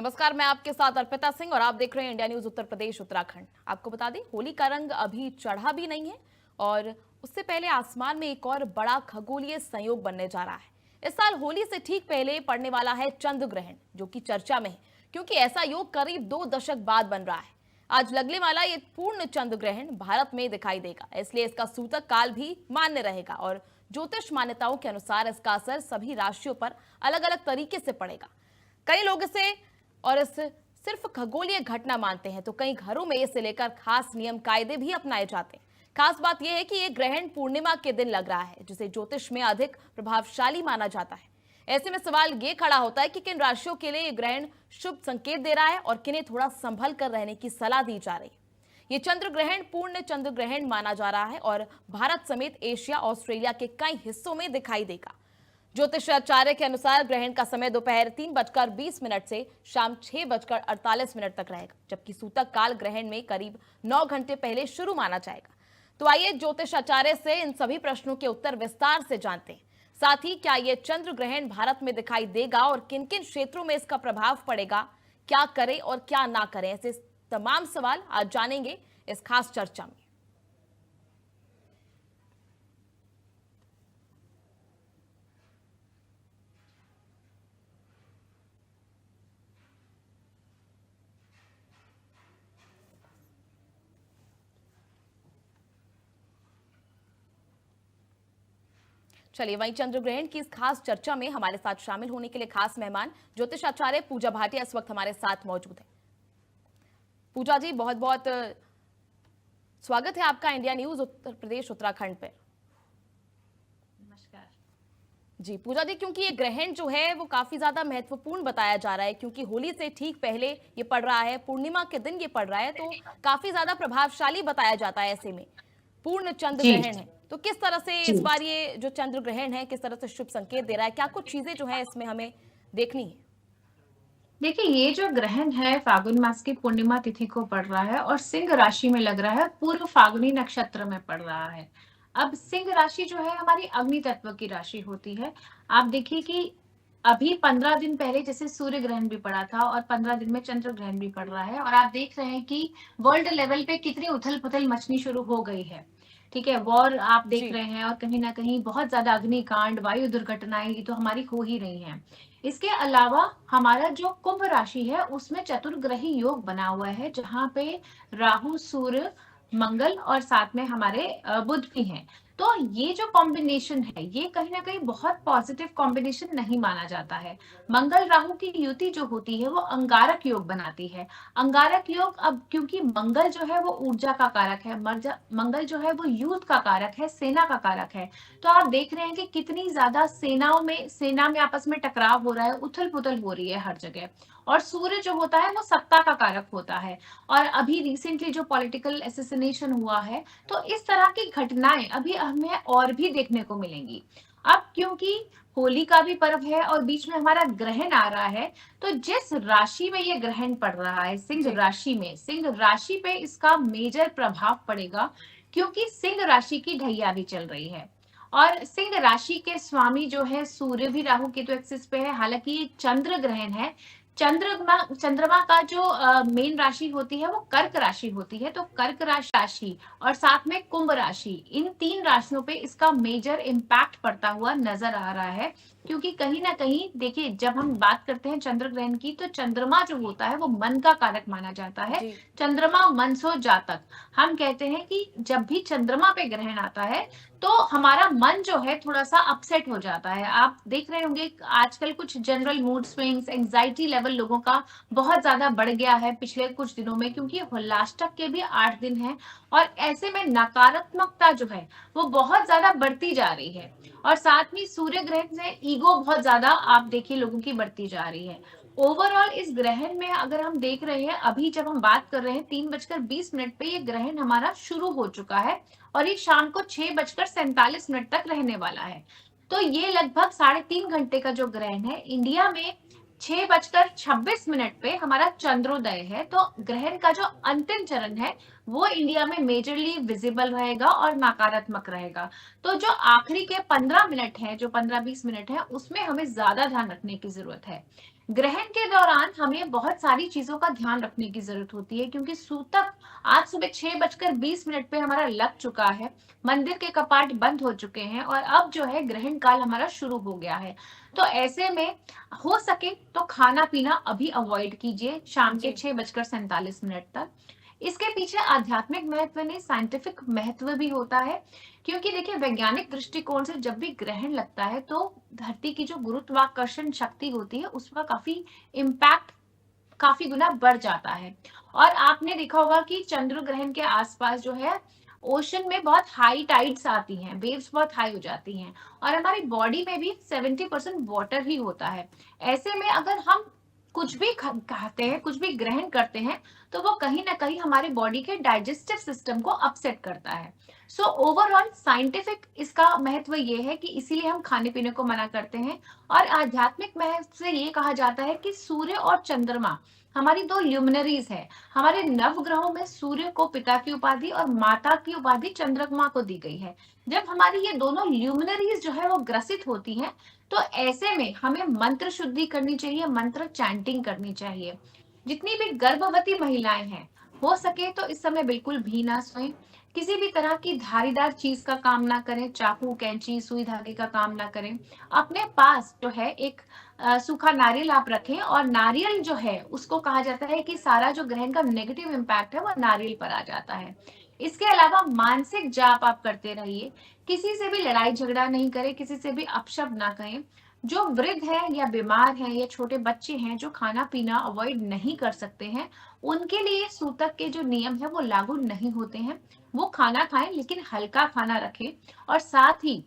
नमस्कार, मैं आपके साथ अर्पिता सिंह और आप देख रहे हैं इंडिया न्यूज उत्तर प्रदेश उत्तराखंड। आपको बता दें, होली का रंग अभी चढ़ा भी नहीं है और उससे पहले आसमान में एक और बड़ा खगोलीय संयोग बनने जा रहा है। इस साल होली से ठीक पहले पड़ने वाला है चंद्र ग्रहण, जो कि चर्चा में है क्योंकि ऐसा योग करीब 2 दशक बाद बन रहा है। आज लगने वाला ये पूर्ण चंद्र ग्रहण भारत में दिखाई देगा, इसलिए इसका सूतक काल भी मान्य रहेगा और ज्योतिष मान्यताओं के अनुसार इसका असर सभी राशियों पर अलग अलग तरीके से पड़ेगा। कई लोग इसे और इस सिर्फ खगोलीय घटना मानते हैं, तो कई घरों में इसे लेकर खास नियम कायदे भी अपनाए जाते हैं। खास बात यह है कि यह ग्रहण पूर्णिमा के दिन लग रहा है, जिसे ज्योतिष में अधिक प्रभावशाली माना जाता है। ऐसे में सवाल ये खड़ा होता है कि किन राशियों के लिए यह ग्रहण शुभ संकेत दे रहा है और किन्हें थोड़ा संभल कर रहने की सलाह दी जा रही है। ये चंद्र ग्रहण पूर्ण चंद्र ग्रहण माना जा रहा है और भारत समेत एशिया, ऑस्ट्रेलिया के कई हिस्सों में दिखाई देगा। ज्योतिषाचार्य के अनुसार ग्रहण का समय दोपहर 3:20 से शाम 6:48 तक रहेगा, जबकि सूतक काल ग्रहण में करीब 9 घंटे पहले शुरू माना जाएगा। तो आइए ज्योतिषाचार्य से इन सभी प्रश्नों के उत्तर विस्तार से जानते हैं। साथ ही क्या ये चंद्र ग्रहण भारत में दिखाई देगा और किन किन क्षेत्रों में इसका प्रभाव पड़ेगा, क्या करें और क्या ना करें, ऐसे तमाम सवाल आज जानेंगे इस खास चर्चा में। चलिए, वहीं चंद्र ग्रहण की इस खास चर्चा में हमारे साथ शामिल होने के लिए खास मेहमान ज्योतिषाचार्य पूजा भाटिया इस वक्त हमारे साथ मौजूद है। पूजा जी, बहुत बहुत स्वागत है आपका इंडिया न्यूज उत्तर प्रदेश उत्तराखंड पर। नमस्कार जी पूजा जी, क्योंकि ये ग्रहण जो है वो काफी ज्यादा महत्वपूर्ण बताया जा रहा है, क्योंकि होली से ठीक पहले ये पड़ रहा है, पूर्णिमा के दिन ये पड़ रहा है, तो काफी ज्यादा प्रभावशाली बताया जाता है। ऐसे में पूर्ण चंद्र ग्रहण है, तो किस तरह से इस बार ये जो चंद्र ग्रहण है किस तरह से शुभ संकेत दे रहा है, क्या कुछ चीजें जो है इसमें हमें देखनी है? देखिए, ये जो ग्रहण है फागुन मास की पूर्णिमा तिथि को पड़ रहा है और सिंह राशि में लग रहा है, पूर्व फागुनी नक्षत्र में पड़ रहा है। अब सिंह राशि जो है हमारी अग्नि तत्व की राशि होती है। आप देखिए कि अभी 15 दिन पहले जैसे सूर्य ग्रहण भी पड़ा था और 15 दिन में चंद्र ग्रहण भी पड़ रहा है और आप देख रहे हैं कि वर्ल्ड लेवल पे कितनी उथल-पुथल मचनी शुरू हो गई है। ठीक है, वॉर आप देख रहे हैं और कहीं न कहीं बहुत ज़्यादा अग्निकांड, वायु दुर्घटनाएँ ये तो हमारी हो ही रही हैं। इसके अलावा हमारा जो कुंभ राशि है उसमें चतुर्ग्रही योग बना हुआ है, जहाँ पे राहु, सूर्य, मंगल और साथ में हमारे बुध भी हैं। तो ये जो कॉम्बिनेशन है ये कहीं न कहीं बहुत पॉजिटिव कॉम्बिनेशन नहीं माना जाता है। मंगल राहु की युति जो होती है वो अंगारक योग बनाती है। अंगारक योग, अब क्योंकि मंगल जो है वो ऊर्जा का कारक है, मंगल जो है वो युद्ध का कारक है, सेना का कारक है। तो आप देख रहे हैं कि कितनी ज्यादा सेना में आपस में टकराव हो रहा है, उथल-पुथल हो रही है हर जगह। और सूर्य जो होता है वो सत्ता का कारक होता है और अभी रिसेंटली जो पॉलिटिकल असैसिनेशन हुआ है, तो इस तरह की घटनाएं अभी हमें और भी देखने को मिलेंगी। अब क्योंकि होली का भी पर्व है और बीच में हमारा ग्रहण आ रहा है, तो जिस राशि में ये ग्रहण पड़ रहा है सिंह राशि पे इसका मेजर प्रभाव पड़ेगा, क्योंकि सिंह राशि की ढैया भी चल रही है और सिंह राशि के स्वामी जो है सूर्य भी राहु केतु एक्सिस पे है। हालांकि ये चंद्र ग्रहण है, चंद्रमा का जो मेन राशि होती है वो कर्क राशि होती है, तो कर्क राशि और साथ में कुंभ राशि, इन 3 राशियों पे इसका मेजर इम्पैक्ट पड़ता हुआ नजर आ रहा है। क्योंकि कहीं ना कहीं देखिए, जब हम बात करते हैं चंद्र ग्रहण की, तो चंद्रमा जो होता है वो मन का कारक माना जाता है। चंद्रमा मनसो जातक, हम कहते हैं कि जब भी चंद्रमा पे ग्रहण आता है तो हमारा मन जो है थोड़ा सा अपसेट हो जाता है। आप देख रहे होंगे आजकल कुछ general mood swings, anxiety level लोगों का बहुत ज्यादा बढ़ गया है पिछले कुछ दिनों में, क्योंकि लास्टक के भी 8 दिन हैं और ऐसे में नकारात्मकता जो है वो बहुत ज्यादा बढ़ती जा रही है और साथ में सूर्य ग्रहण से ईगो बहुत ज्यादा आप देखिए लोगों की बढ़ती जा रही है। ओवरऑल इस ग्रहण में अगर हम देख रहे हैं, अभी जब हम बात कर रहे हैं 3:20 पे ये ग्रहण हमारा शुरू हो चुका है और ये शाम को 6:47 तक रहने वाला है। तो ये लगभग 3.5 घंटे का जो ग्रहण है, इंडिया में 6:26 पे हमारा चंद्रोदय है। तो ग्रहण का जो अंतिम चरण है वो इंडिया में मेजरली विजिबल रहेगा और नकारात्मक रहेगा। तो जो आखिरी के 15 मिनट है, जो 15-20 मिनट है, उसमें हमें ज्यादा ध्यान रखने की जरूरत है। ग्रहण के दौरान हमें बहुत सारी चीजों का ध्यान रखने की जरूरत होती है, क्योंकि सूतक आज सुबह 6:20 पे हमारा लग चुका है, मंदिर के कपाट बंद हो चुके हैं और अब जो है ग्रहण काल हमारा शुरू हो गया है। तो ऐसे में हो सके तो खाना पीना अभी अवॉइड कीजिए शाम के जी। 6:47 तक। इसके पीछे आध्यात्मिक महत्व नहीं, साइंटिफिक महत्व भी होता है, क्योंकि देखिए वैज्ञानिक दृष्टिकोण से जब भी ग्रहण लगता है तो धरती की जो गुरुत्वाकर्षण शक्ति होती है उसका काफी इम्पैक्ट काफी गुना बढ़ जाता है। और आपने देखा होगा कि चंद्र ग्रहण के आसपास जो है ओशन में बहुत हाई टाइड्स आती हैं, वेव्स बहुत हाई हो जाती हैं और हमारी बॉडी में भी 70% वाटर ही होता है। ऐसे में अगर हम कुछ भी खाते हैं, कुछ भी ग्रहण करते हैं, तो वो कहीं ना कहीं हमारे बॉडी के डाइजेस्टिव सिस्टम को अपसेट करता है। सो ओवरऑल साइंटिफिक इसका महत्व ये है कि इसीलिए हम खाने पीने को मना करते हैं। और आध्यात्मिक महत्व से ये कहा जाता है कि सूर्य और चंद्रमा हमारी दो ल्यूमिनरीज है। हमारे नवग्रहों में सूर्य को पिता की उपाधि और माता की उपाधि चंद्रमा को दी गई है। जब हमारी ये दोनों ल्यूमिनरीज जो है वो ग्रसित होती हैं, तो ऐसे में हमें मंत्र शुद्धि करनी चाहिए, मंत्र चैंटिंग करनी चाहिए। जितनी भी गर्भवती महिलाएं हैं, हो सके तो इस समय बिल्कुल भी ना सोएं, किसी भी तरह की धारीदार चीज का काम ना करें, चाकू कैंची सुई धागे का काम ना करें। अपने पास जो है एक सूखा नारियल आप रखें, और नारियल जो है उसको कहा जाता है कि सारा जो ग्रहण का नेगेटिव इम्पैक्ट है वो नारियल पर आ जाता है। इसके अलावा मानसिक जाप आप करते रहिए, किसी से भी लड़ाई झगड़ा नहीं करें, किसी से भी अपशब्द ना कहें। जो वृद्ध है या बीमार है या छोटे बच्चे हैं जो खाना पीना अवॉइड नहीं कर सकते हैं, उनके लिए सूतक के जो नियम है वो लागू नहीं होते हैं। वो खाना खाएं लेकिन हल्का खाना रखें, और साथ ही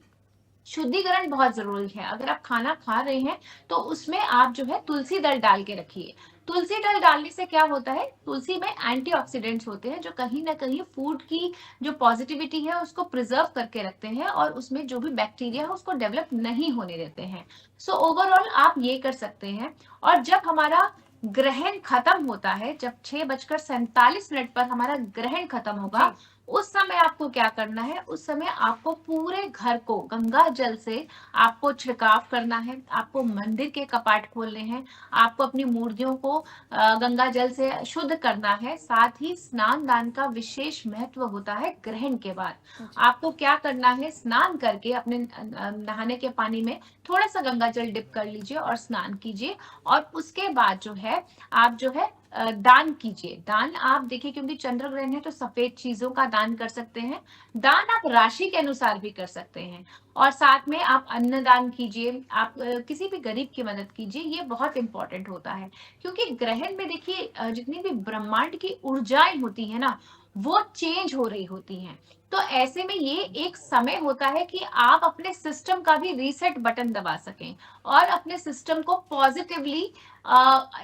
शुद्धिकरण बहुत जरूरी है। अगर आप खाना खा रहे हैं तो उसमें आप जो है तुलसी दल डाल के रखिए। तुलसी दल डालने से क्या होता है, तुलसी में एंटीऑक्सीडेंट्स होते हैं जो कहीं ना कहीं फूड की जो पॉजिटिविटी है उसको प्रिजर्व करके रखते हैं और उसमें जो भी बैक्टीरिया है उसको डेवलप नहीं होने देते हैं। सो ओवरऑल आप ये कर सकते हैं। और जब हमारा ग्रहण खत्म होता है, जब 6:47 पर हमारा ग्रहण खत्म होगा, जी। उस समय आपको क्या करना है, उस समय आपको पूरे घर को गंगा जल से आपको छिड़काव करना है, आपको मंदिर के कपाट खोलने हैं, आपको अपनी मूर्तियों को गंगा जल से शुद्ध करना है। साथ ही स्नान दान का विशेष महत्व होता है ग्रहण के बाद। जी। आपको क्या करना है, स्नान करके अपने नहाने के पानी में थोड़ा सा गंगा जल डिप कर लीजिए और स्नान कीजिए। और उसके बाद जो है आप जो है दान कीजिए। दान आप देखिए, क्योंकि चंद्र ग्रहण है तो सफेद चीजों का दान कर सकते हैं। दान आप राशि के अनुसार भी कर सकते हैं, और साथ में आप अन्न दान कीजिए, आप किसी भी गरीब की मदद कीजिए। ये बहुत इंपॉर्टेंट होता है, क्योंकि ग्रहण में देखिए जितनी भी ब्रह्मांड की ऊर्जाएं होती है ना, वो चेंज हो रही होती हैं। तो ऐसे में ये एक समय होता है कि आप अपने सिस्टम का भी रीसेट बटन दबा सकें और अपने सिस्टम को पॉजिटिवली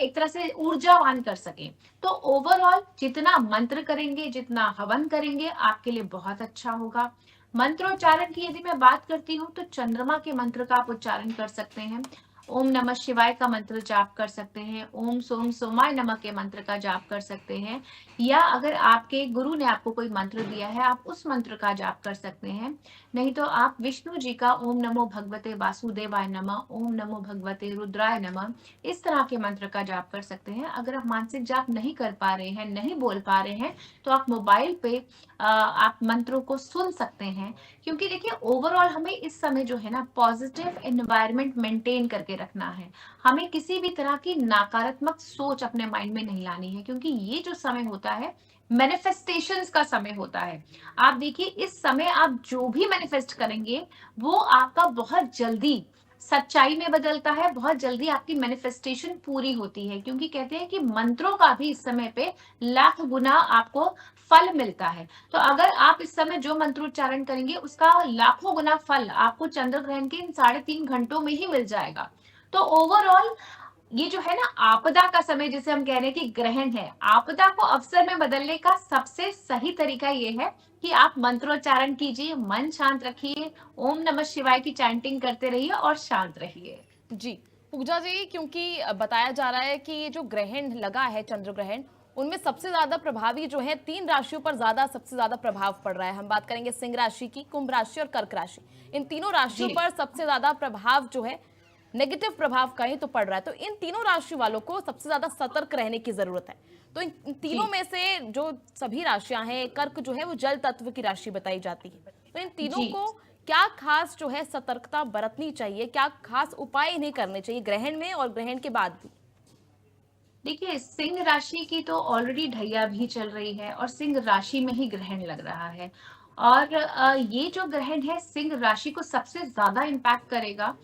एक तरह से ऊर्जावान कर सकें। तो ओवरऑल जितना मंत्र करेंगे, जितना हवन करेंगे, आपके लिए बहुत अच्छा होगा। मंत्रोच्चारण की यदि मैं बात करती हूँ तो चंद्रमा के मंत्र का आप उच्चारण कर सकते हैं। ओम नमः शिवाय का मंत्र जाप कर सकते हैं, ओम सोम सोमाय नमः के मंत्र का जाप कर सकते हैं, या अगर आपके गुरु ने आपको कोई मंत्र दिया है आप उस मंत्र का जाप कर सकते हैं। नहीं तो आप विष्णु जी का ओम नमो भगवते वासुदेवाय नमः, ओम नमो भगवते रुद्राय नमः, इस तरह के मंत्र का जाप कर सकते हैं। अगर आप मानसिक जाप नहीं कर पा रहे हैं, नहीं बोल पा रहे हैं, तो आप मोबाइल पे आप मंत्रों को सुन सकते हैं। क्योंकि देखिए ओवरऑल हमें इस समय जो है ना पॉजिटिव एनवायरनमेंट मेंटेन करके रखना है। हमें किसी भी तरह की नकारात्मक सोच अपने माइंड में नहीं लानी है, क्योंकि ये जो समय होता है मैनिफेस्टेशंस का समय होता है। आप देखिए इस समय आप जो भी मैनिफेस्ट करेंगे वो आपका बहुत जल्दी सच्चाई में बदलता है, बहुत जल्दी आपकी मैनिफेस्टेशन पूरी होती है। क्योंकि कहते हैं कि मंत्रों का भी इस समय पे लाख गुना आपको फल मिलता है। तो अगर आप इस समय जो मंत्रोच्चारण करेंगे उसका लाखों गुना फल आपको चंद्र ग्रहण के इन 3.5 घंटों में ही मिल जाएगा। तो ओवरऑल ये जो है ना आपदा का समय जिसे हम कह रहे हैं कि ग्रहण है, आपदा को अवसर में बदलने का सबसे सही तरीका ये है कि आप मंत्रोच्चारण कीजिए, मन शांत रखिए, ओम नमः शिवाय की चैंटिंग करते रहिए और शांत रहिए। जी। पूजा जी, क्योंकि बताया जा रहा है कि ये जो ग्रहण लगा है, चंद्र ग्रहण, उनमें सबसे ज्यादा प्रभावी जो है 3 राशियों पर सबसे ज्यादा प्रभाव पड़ रहा है। हम बात करेंगे सिंह राशि की, कुंभ राशि और कर्क राशि। इन तीनों राशियों जी। पर सबसे ज्यादा प्रभाव जो है नेगेटिव प्रभाव कहें तो पड़ रहा है, तो इन तीनों राशि वालों को सबसे ज्यादा सतर्क रहने की जरूरत है। तो इन तीनों जी में से जो सभी राशियां हैं, कर्क जो है वो जल तत्व की राशि बताई जाती है, तो इन तीनों जी को क्या खास जो है सतर्कता बरतनी चाहिए, क्या खास उपाय इन्हें करने चाहिए ग्रहण में और ग्रहण के बाद भी? देखिए, सिंह राशि की तो ऑलरेडी ढैया भी चल रही है और सिंह राशि में ही ग्रहण लग रहा है। और ये जो ग्रहण है सिंह राशि को सबसे ज्यादा इम्पैक्ट करेगा।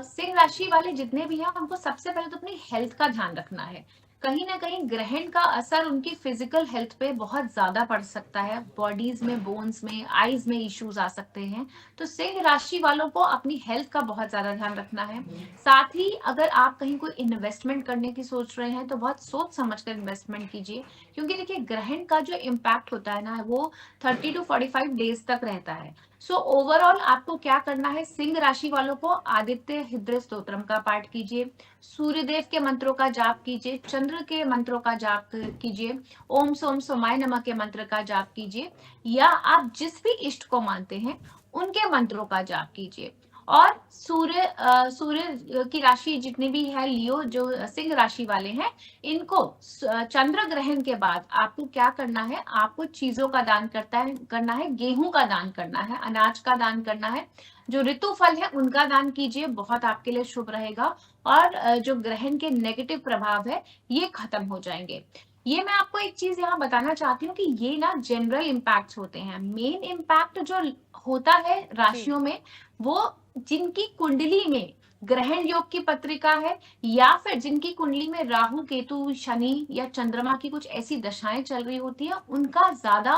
सिंह राशि वाले जितने भी हैं उनको सबसे पहले तो अपनी हेल्थ का ध्यान रखना है। कहीं ना कहीं ग्रहण का असर उनकी फिजिकल हेल्थ पे बहुत ज्यादा पड़ सकता है। बॉडीज में, बोन्स में, आईज में इश्यूज आ सकते हैं। तो सिंह राशि वालों को अपनी हेल्थ का बहुत ज्यादा ध्यान रखना है। साथ ही अगर आप कहीं कोई इन्वेस्टमेंट करने की सोच रहे हैं तो बहुत सोच समझ कर इन्वेस्टमेंट कीजिए। क्योंकि देखिए, ग्रहण का जो इम्पैक्ट होता है ना, वो 30 to 45 डेज तक रहता है। सो ओवरऑल आपको क्या करना है, सिंह राशि वालों को आदित्य हृदय स्तोत्रम का पाठ कीजिए, सूर्यदेव के मंत्रों का जाप कीजिए, चंद्र के मंत्रों का जाप कीजिए, ओम सोम सोमाय नमः के मंत्र का जाप कीजिए, या आप जिस भी इष्ट को मानते हैं उनके मंत्रों का जाप कीजिए। और सूर्य की राशि जितनी भी है, लियो जो सिंह राशि वाले हैं, इनको चंद्र ग्रहण के बाद आपको क्या करना है, आपको चीजों का दान करना है, गेहूं का दान करना है, अनाज का दान करना है। जो ऋतु फल है उनका दान कीजिए, बहुत आपके लिए शुभ रहेगा। और जो ग्रहण के नेगेटिव प्रभाव है ये खत्म हो जाएंगे। ये मैं आपको एक चीज यहाँ बताना चाहती हूँ कि ये ना जनरल इम्पैक्ट होते हैं। मेन इम्पैक्ट जो होता है जी। राशियों में, वो जिनकी कुंडली में ग्रहण योग की पत्रिका है, या फिर जिनकी कुंडली में राहु केतु शनि या चंद्रमा की कुछ ऐसी दशाएं चल रही होती है, उनका ज्यादा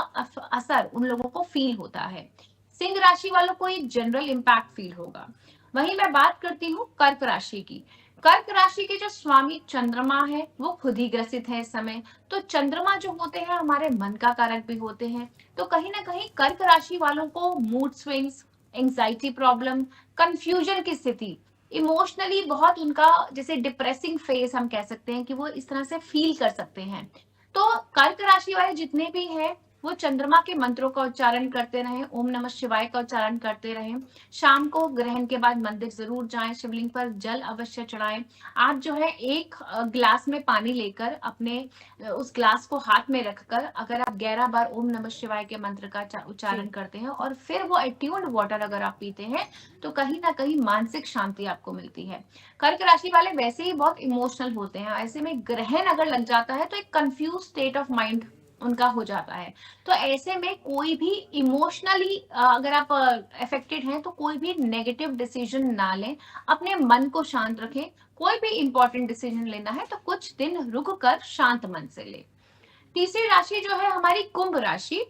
असर उन लोगों को फील होता है। सिंह राशि वालों को एक जनरल इम्पैक्ट फील होगा। वहीं मैं बात करती हूँ कर्क राशि की। कर्क राशि के जो स्वामी चंद्रमा है वो खुद ही ग्रसित है इस समय। तो चंद्रमा जो होते हैं हमारे मन का कारक भी होते हैं। तो कहीं ना कहीं कर्क राशि वालों को mood swings, anxiety problem, confusion की स्थिति, इमोशनली बहुत उनका जैसे डिप्रेसिंग फेज हम कह सकते हैं कि वो इस तरह से फील कर सकते हैं। तो कर्क राशि वाले जितने भी हैं वो चंद्रमा के मंत्रों का उच्चारण करते रहें, ओम नमः शिवाय का उच्चारण करते रहें। शाम को ग्रहण के बाद मंदिर जरूर जाएं, शिवलिंग पर जल अवश्य चढ़ाएं। आप जो है एक ग्लास में पानी लेकर अपने उस ग्लास को हाथ में रखकर अगर आप 11 बार ओम नमः शिवाय के मंत्र का उच्चारण जी। करते हैं और फिर वो एट्यून्ड वाटर अगर आप पीते हैं, तो कहीं ना कहीं मानसिक शांति आपको मिलती है। कर्क राशि वाले वैसे ही बहुत इमोशनल होते हैं, ऐसे में ग्रहण अगर लग जाता है तो एक कंफ्यूज स्टेट ऑफ माइंड उनका हो जाता है। तो ऐसे में कोई भी इमोशनली अगर आप अफेक्टेड हैं तो कोई भी नेगेटिव डिसीजन ना लें, अपने मन को शांत रखें। कोई भी इंपॉर्टेंट डिसीजन लेना है तो कुछ दिन रुक कर शांत मन से ले। तीसरी राशि जो है हमारी कुंभ राशि।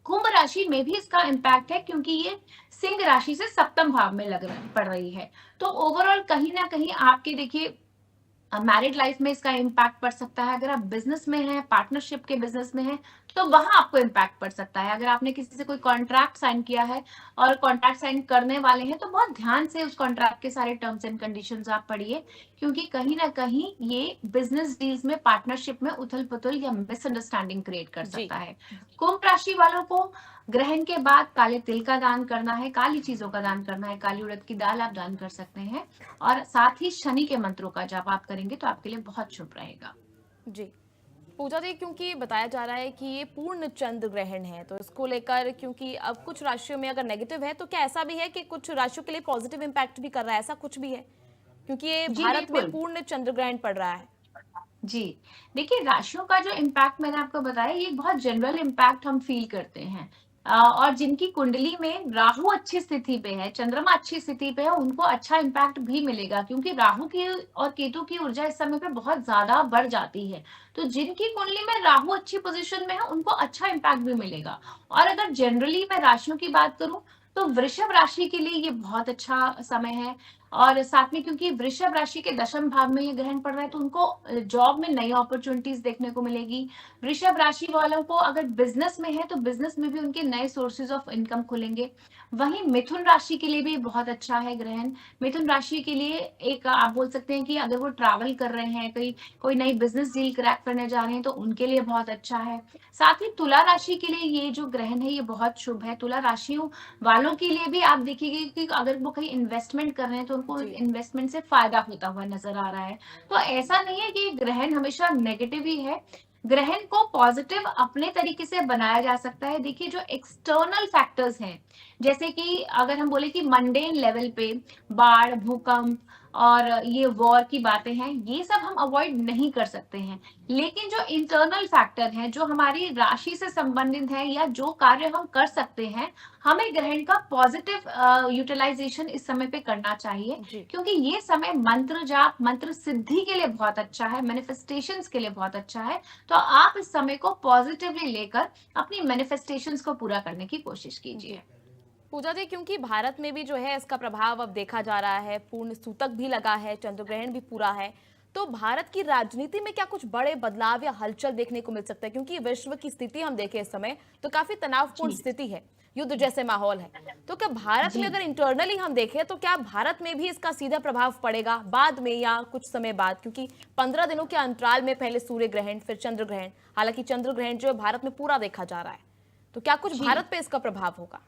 कुंभ राशि में भी इसका इम्पैक्ट है क्योंकि ये सिंह राशि से सप्तम भाव में पड़ रही है। तो ओवरऑल कहीं ना कहीं आपके देखिए मैरिड लाइफ में इसका इम्पैक्ट पड़ सकता है। अगर आप बिजनेस में हैं, पार्टनरशिप के बिजनेस में हैं, तो वहां आपको इम्पैक्ट पड़ सकता है। अगर आपने किसी से कोई कॉन्ट्रैक्ट साइन किया है और कॉन्ट्रैक्ट साइन करने वाले हैं, तो बहुत ध्यान से उस कॉन्ट्रैक्ट के सारे टर्म्स एंड कंडीशंस आप पढ़िए। क्योंकि कहीं ना कहीं ये बिजनेस डील्स में, पार्टनरशिप में उथल पुथल या मिसअंडरस्टैंडिंग क्रिएट कर जी। सकता है। कुंभ राशि वालों को ग्रहण के बाद काले तिल का दान करना है, काली चीजों का दान करना है, काली उड़द की दाल आप दान कर सकते हैं। और साथ ही शनि के मंत्रों का जाप आप करेंगे तो आपके लिए बहुत शुभ रहेगा। जी। पूजा जी, क्योंकि बताया जा रहा है कि ये पूर्ण चंद्र ग्रहण है, तो इसको लेकर क्योंकि अब कुछ राशियों में अगर नेगेटिव है, तो क्या ऐसा भी है कि कुछ राशियों के लिए पॉजिटिव इम्पैक्ट भी कर रहा है, ऐसा कुछ भी है? क्योंकि ये जी भारत में बिल्कुल। पूर्ण चंद्र ग्रहण पड़ रहा है। जी, देखिए, राशियों का जो इम्पैक्ट मैंने आपको बताया ये बहुत जनरल इम्पैक्ट हम फील करते हैं। और जिनकी कुंडली में राहु अच्छी स्थिति पे है, चंद्रमा अच्छी स्थिति पे है, उनको अच्छा इम्पैक्ट भी मिलेगा क्योंकि राहु की और केतु की ऊर्जा इस समय पे बहुत ज्यादा बढ़ जाती है। तो जिनकी कुंडली में राहु अच्छी पोजीशन में है उनको अच्छा इम्पैक्ट भी मिलेगा। और अगर जनरली मैं राशियों की बात करूं तो वृषभ राशि के लिए ये बहुत अच्छा समय है। और साथ में क्योंकि वृषभ राशि के दशम भाव में ये ग्रहण पड़ रहा है तो उनको जॉब में नई अपॉर्चुनिटीज देखने को मिलेगी। वृषभ राशि वालों को अगर बिजनेस में है तो बिजनेस में भी उनके नए सोर्सेज ऑफ इनकम खुलेंगे। वहीं मिथुन राशि के लिए भी बहुत अच्छा है ग्रहण। मिथुन राशि के लिए एक आप बोल सकते हैं कि अगर वो ट्रैवल कर रहे हैं, कहीं कोई नई बिजनेस डील क्रैक करने जा रहे हैं तो उनके लिए बहुत अच्छा है। साथ ही तुला राशि के लिए ये जो ग्रहण है ये बहुत शुभ है। तुला राशियों वालों के लिए भी आप देखिए कि अगर वो कहीं इन्वेस्टमेंट कर रहे हैं तो उनको जी। इन्वेस्टमेंट से फायदा होता हुआ नजर आ रहा है। तो ऐसा नहीं है कि ग्रहण हमेशा नेगेटिव ही है। ग्रहण को पॉजिटिव अपने तरीके से बनाया जा सकता है। देखिए जो एक्सटर्नल फैक्टर्स हैं, जैसे कि अगर हम बोले कि मंडेन लेवल पे बाढ़, भूकंप और ये वॉर की बातें हैं, ये सब हम अवॉइड नहीं कर सकते हैं। लेकिन जो इंटरनल फैक्टर हैं, जो हमारी राशि से संबंधित है या जो कार्य हम कर सकते हैं, हमें ग्रहण का पॉजिटिव यूटिलाइजेशन इस समय पे करना चाहिए, जी। क्योंकि ये समय मंत्र जाप, मंत्र सिद्धि के लिए बहुत अच्छा है, मैनिफेस्टेशंस के लिए बहुत अच्छा है। तो आप इस समय को पॉजिटिवली लेकर अपनी मैनिफेस्टेशंस को पूरा करने की कोशिश जी। कीजिए। पूजा जी, क्योंकि भारत में भी जो है इसका प्रभाव अब देखा जा रहा है, पूर्ण सूतक भी लगा है, चंद्र ग्रहण भी पूरा है, तो भारत की राजनीति में क्या कुछ बड़े बदलाव या हलचल देखने को मिल सकता है? क्योंकि विश्व की स्थिति हम देखें इस समय तो काफी तनावपूर्ण जी स्थिति है, युद्ध जैसे माहौल है। तो क्या भारत जी में अगर इंटरनली हम देखें तो क्या भारत में भी इसका सीधा प्रभाव पड़ेगा बाद में या कुछ समय बाद? क्योंकि 15 दिनों के अंतराल में पहले सूर्य ग्रहण, फिर चंद्र ग्रहण, हालांकि चंद्र ग्रहण जो है भारत में पूरा देखा जा रहा है, तो क्या कुछ जी भारत पे इसका प्रभाव होगा?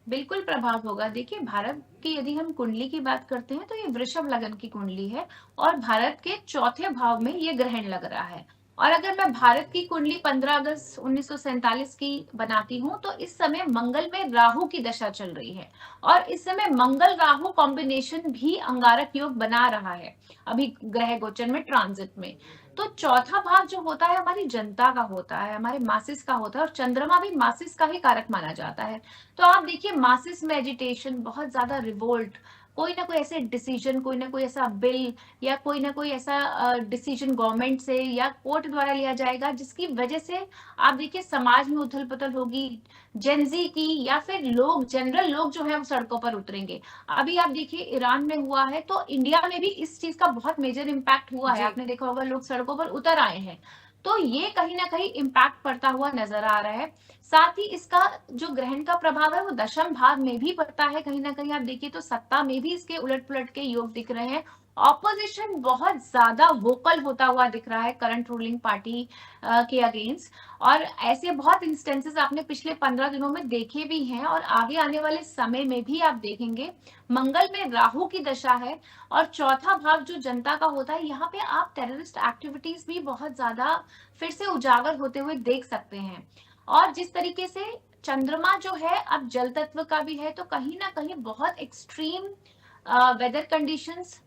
बिल्कुल प्रभाव होगा। देखिए भारत की यदि हम कुंडली की बात करते हैं तो ये वृषभ लगन की कुंडली है और भारत के चौथे भाव में ये ग्रहण लग रहा है। और अगर मैं भारत की कुंडली 15 अगस्त 1947 की बनाती हूँ तो इस समय मंगल में राहु की दशा चल रही है और इस समय मंगल राहु कॉम्बिनेशन भी अंगारक योग बना रहा है अभी ग्रह गोचर में, ट्रांजिट में। तो चौथा भाव जो होता है हमारी जनता का होता है, हमारे मासिस का होता है और चंद्रमा भी मासिस का ही कारक माना जाता है। तो आप देखिए मासिस में एजिटेशन, बहुत ज्यादा रिवोल्ट, कोई ना कोई ऐसे डिसीजन, कोई ना कोई ऐसा बिल या कोई ना कोई ऐसा डिसीजन गवर्नमेंट से या कोर्ट द्वारा लिया जाएगा जिसकी वजह से आप देखिए समाज में उथल पुथल होगी, जेंजी की, या फिर लोग, जनरल लोग जो है वो सड़कों पर उतरेंगे। अभी आप देखिए ईरान में हुआ है तो इंडिया में भी इस चीज का बहुत मेजर इम्पैक्ट हुआ है। जी। आपने देखा होगा लोग सड़कों पर उतर आए हैं। तो ये कहीं ना कहीं इम्पैक्ट पड़ता हुआ नजर आ रहा है। साथ ही इसका जो ग्रहण का प्रभाव है वो दशम भाव में भी पड़ता है। कहीं ना कहीं आप देखिए तो सत्ता में भी इसके उलट पुलट के योग दिख रहे हैं। ऑपोजिशन बहुत ज्यादा वोकल होता हुआ दिख रहा है करंट रूलिंग पार्टी के अगेंस्ट। और ऐसे बहुत इंस्टेंसेस आपने पिछले 15 दिनों में देखे भी हैं और आगे आने वाले समय में भी आप देखेंगे। मंगल में राहु की दशा है और चौथा भाव जो जनता का होता है, यहाँ पे आप टेररिस्ट एक्टिविटीज भी बहुत ज्यादा फिर से उजागर होते हुए देख सकते हैं। और जिस तरीके से चंद्रमा जो है अब जल तत्व का भी है तो कहीं ना कहीं बहुत extreme weather conditions,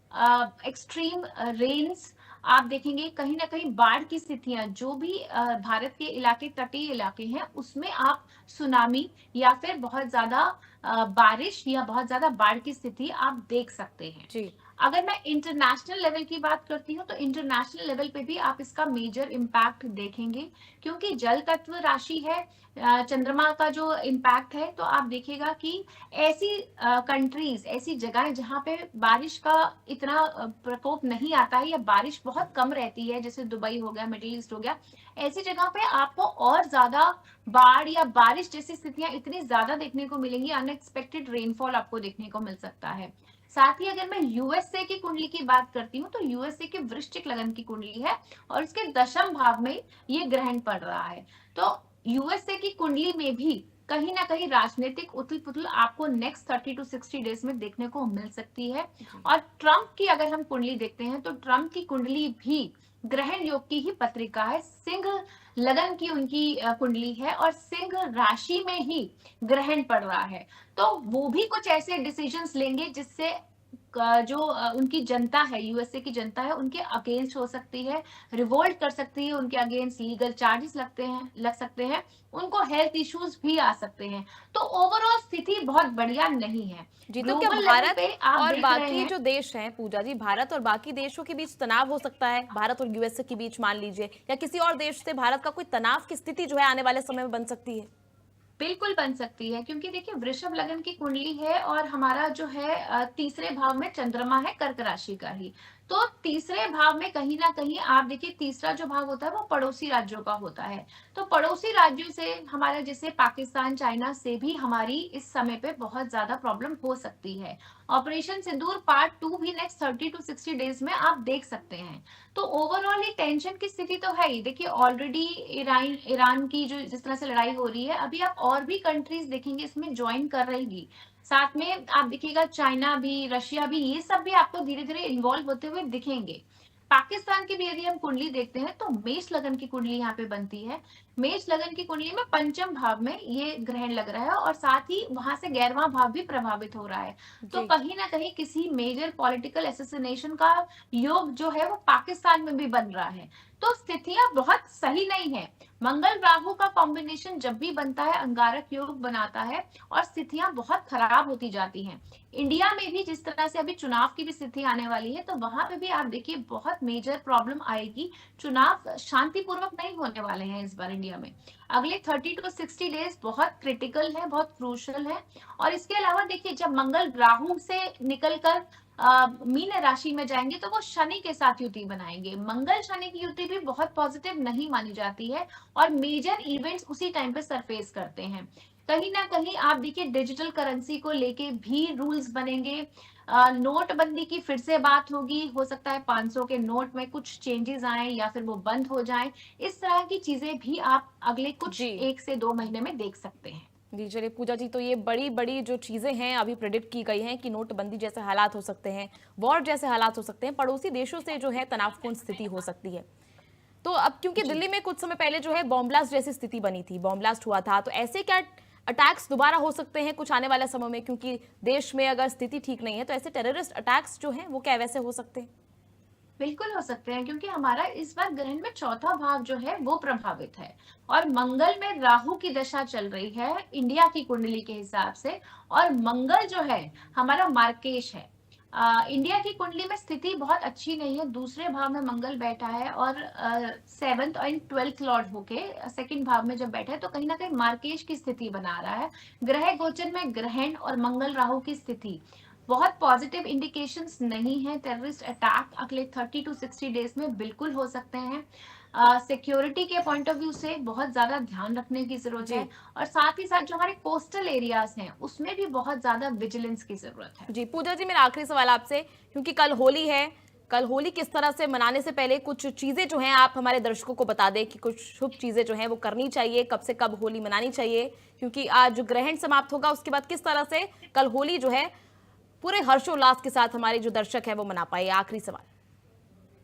extreme rains आप देखेंगे। कहीं ना कहीं बाढ़ की स्थितियां जो भी भारत के इलाके, तटीय इलाके हैं, उसमें आप सुनामी या फिर बहुत ज्यादा बारिश या बहुत ज्यादा बाढ़ की स्थिति आप देख सकते हैं। जी। अगर मैं इंटरनेशनल लेवल की बात करती हूँ तो इंटरनेशनल लेवल पे भी आप इसका मेजर इम्पैक्ट देखेंगे, क्योंकि जल तत्व राशि है, चंद्रमा का जो इम्पैक्ट है। तो आप देखिएगा कि ऐसी कंट्रीज, ऐसी जगहें जहाँ पे बारिश का इतना प्रकोप नहीं आता है या बारिश बहुत कम रहती है, जैसे दुबई हो गया, मिडिल ईस्ट हो गया, ऐसी जगह पे आपको और ज्यादा बाढ़ या बारिश जैसी स्थितियां इतनी ज्यादा देखने को मिलेंगी, अनएक्सपेक्टेड रेनफॉल आपको देखने को मिल सकता है। साथ ही अगर मैं यूएसए की कुंडली की बात करती हूँ तो यूएसए के वृश्चिक लगन की कुंडली है और उसके दशम भाव में ये ग्रहण पड़ रहा है। तो यूएसए की कुंडली में भी कहीं ना कहीं राजनीतिक उथल पुथल आपको नेक्स्ट 30 टू 60 डेज में देखने को मिल सकती है। जी। और ट्रंप की अगर हम कुंडली देखते हैं तो ट्रंप की कुंडली भी ग्रहण योग की ही पत्रिका है, सिंह लगन की उनकी कुंडली है और सिंह राशि में ही ग्रहण पड़ रहा है। तो वो भी कुछ ऐसे डिसीजंस लेंगे जिससे जो उनकी जनता है, यूएसए की जनता है, उनके अगेंस्ट हो सकती है, रिवोल्ट कर सकती है, उनके अगेंस्ट लीगल चार्जेस लग सकते हैं, उनको हेल्थ इश्यूज भी आ सकते हैं। तो ओवरऑल स्थिति बहुत बढ़िया नहीं है। जी, तो क्या ग्लोबल लेवल भारत पे आप और देख रहे बाकी हैं। जो देश हैं पूजा जी, भारत और बाकी देशों के बीच तनाव हो सकता है, भारत और यूएसए के बीच मान लीजिए, या किसी और देश से भारत का कोई तनाव की स्थिति जो है आने वाले समय में बन सकती है? बिल्कुल बन सकती है, क्योंकि देखिए वृषभ लगन की कुंडली है और हमारा जो है तीसरे भाव में चंद्रमा है कर्क राशि का ही। तो तीसरे भाव में कहीं ना कहीं आप देखिए तीसरा जो भाव होता है वो पड़ोसी राज्यों का होता है। तो पड़ोसी राज्यों से हमारा, जैसे पाकिस्तान, चाइना से भी हमारी इस समय पे बहुत ज्यादा प्रॉब्लम हो सकती है। ऑपरेशन सिंदूर पार्ट 2 भी नेक्स्ट 30 टू 60 डेज में आप देख सकते हैं। तो ओवरऑल ये टेंशन की स्थिति तो है ही। देखिए ऑलरेडी ईरान ईरान की जो जिस तरह से लड़ाई हो रही है, अभी आप और भी कंट्रीज देखेंगे इसमें ज्वाइन कर रहेगी। साथ में आप देखिएगा चाइना भी, रशिया भी, ये सब भी आपको धीरे-धीरे इन्वॉल्व होते हुए दिखेंगे। पाकिस्तान की भी यदि हम कुंडली देखते हैं तो मेष लगन की कुंडली यहाँ पे बनती है। मेष लगन की कुंडली में पंचम भाव में ये ग्रहण लग रहा है और साथ ही वहां से 11वां भाव भी प्रभावित हो रहा है। तो जी। कहीं ना कहीं किसी मेजर पॉलिटिकल एसोसिनेशन का योग जो है वो पाकिस्तान में भी बन रहा है। तो स्थितियां बहुत सही नहीं है। मंगल राहु का कॉम्बिनेशन जब भी बनता है अंगारक योग बनाता है और स्थितियां बहुत खराब होती जाती हैं। इंडिया में भी जिस तरह से अभी चुनाव की भी स्थिति आने वाली है तो वहां पे भी आप देखिए बहुत मेजर प्रॉब्लम आएगी। चुनाव शांतिपूर्वक नहीं होने वाले हैं इस बार इंडिया में। अगले 30 to 60 डेज बहुत क्रिटिकल है, बहुत क्रूशल है। और इसके अलावा देखिए जब मंगल राहु से निकलकर मीन राशि में जाएंगे तो वो शनि के साथ युति बनाएंगे। मंगल शनि की युति भी बहुत पॉजिटिव नहीं मानी जाती है और मेजर इवेंट्स उसी टाइम पे सरफेस करते हैं। कहीं ना कहीं आप देखिए डिजिटल करेंसी को लेके भी रूल्स बनेंगे। नोटबंदी की फिर से बात होगी, हो सकता है 500 के नोट में कुछ चेंजेस आए या फिर वो बंद हो जाए। इस तरह की चीजें भी आप अगले कुछ जी। 1 से 2 महीने में देख सकते हैं। जी, चलिए पूजा जी, तो ये बड़ी-बड़ी जो चीज़ें हैं अभी प्रेडिक्ट की गई हैं कि नोटबंदी जैसे हालात हो सकते हैं, वॉर जैसे हालात हो सकते हैं, पड़ोसी देशों से जो है तनावपूर्ण स्थिति हो सकती है। तो अब क्योंकि जी। दिल्ली में कुछ समय पहले जो है बॉम्ब ब्लास्ट जैसी स्थिति बनी थी, बॉम्ब ब्लास्ट हुआ था, तो ऐसे क्या अटैक्स दोबारा हो सकते हैं कुछ आने वाले समय में? क्योंकि देश में अगर स्थिति ठीक नहीं है, तो ऐसे टेररिस्ट अटैक्स जो हैं, वो क्या वैसे हो सकते हैं? बिल्कुल हो सकते हैं क्योंकि हमारा इस बार ग्रहण में चौथा भाव जो है वो प्रभावित है और मंगल में राहु की दशा चल रही है इंडिया की कुंडली के हिसाब से। और मंगल जो है हमारा मार्केश है। इंडिया की कुंडली में स्थिति बहुत अच्छी नहीं है। दूसरे भाव में मंगल बैठा है और 7th और 12th लॉर्ड होके सेकंड भाव में जब बैठा है तो कहीं ना कहीं मार्केश की स्थिति बना रहा है। ग्रह गोचर में ग्रहण और मंगल राहु की स्थिति बहुत पॉजिटिव इंडिकेशंस नहीं है। टेररिस्ट अटैक अगले 30 to 60 डेज में बिल्कुल हो सकते हैं। सिक्योरिटी के पॉइंट ऑफ व्यू से बहुत ज्यादा ध्यान रखने की जरूरत जी। है और साथ ही साथ जो हमारे कोस्टल एरियाज हैं उसमें भी बहुत ज्यादा विजिलेंस की जरूरत है। जी, पूजा जी, मेरा आखिरी सवाल आपसे, क्योंकि कल होली है, कल होली किस तरह से मनाने से पहले कुछ चीज़ें जो हैं आप हमारे दर्शकों को बता दें कि कुछ शुभ चीज़ें जो हैं वो करनी चाहिए, कब से कब होली मनानी चाहिए? क्योंकि आज ग्रहण समाप्त होगा, उसके बाद किस तरह से कल होली जो है पूरे हर्षोल्लास के साथ हमारे जो दर्शक है वो मना पाए? आखिरी सवाल।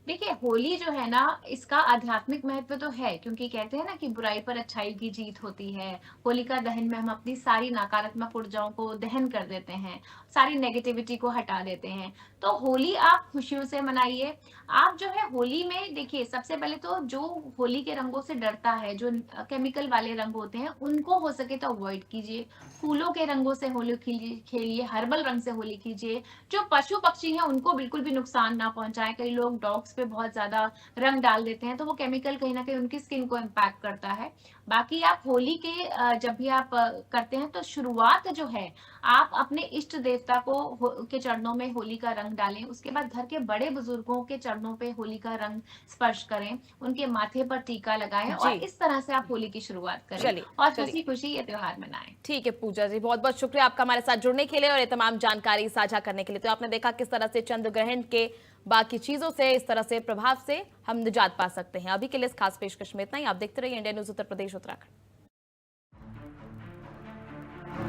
देखिए होली जो है ना इसका आध्यात्मिक महत्व तो है क्योंकि कहते हैं ना कि बुराई पर अच्छाई की जीत होती है। होलिका दहन में हम अपनी सारी नकारात्मक ऊर्जाओं को दहन कर देते हैं, सारी नेगेटिविटी को हटा देते हैं। तो होली आप खुशियों से मनाइए। आप जो है होली में देखिए सबसे पहले तो जो होली के रंगों से डरता है, जो केमिकल वाले रंग होते हैं उनको हो सके तो अवॉइड कीजिए। फूलों के रंगों से होली खेलिए, हर्बल रंग से होली कीजिए। जो पशु पक्षी हैं उनको बिल्कुल भी नुकसान ना पहुंचाएं। कई लोग डॉग्स पे बहुत ज्यादा रंग डाल देते हैं तो वो केमिकल कहीं ना कहीं उनकी स्किन को इम्पैक्ट करता है। बाकी आप होली के जब भी आप करते हैं तो शुरुआत जो है आप अपने इष्ट देवता को के चरणों में होली का रंग डालें। उसके बाद घर के बड़े बुजुर्गों के चरणों पे होली का रंग स्पर्श करें, उनके माथे पर टीका लगाएं और जी, इस तरह से आप होली की शुरुआत करें चलिए, और चलिए। हंसी खुशी ये त्योहार मनाएं। ठीक है पूजा जी, बहुत बहुत शुक्रिया आपका हमारे साथ जुड़ने के लिए और ये तमाम जानकारी साझा करने के लिए। तो आपने देखा किस तरह से चंद्र ग्रहण के बाकी चीजों से, इस तरह से प्रभाव से हम निजात पा सकते हैं। अभी के लिए इस खास पेशकश में इतना ही। आप देखते रहिए इंडिया न्यूज उत्तर प्रदेश उत्तराखंड।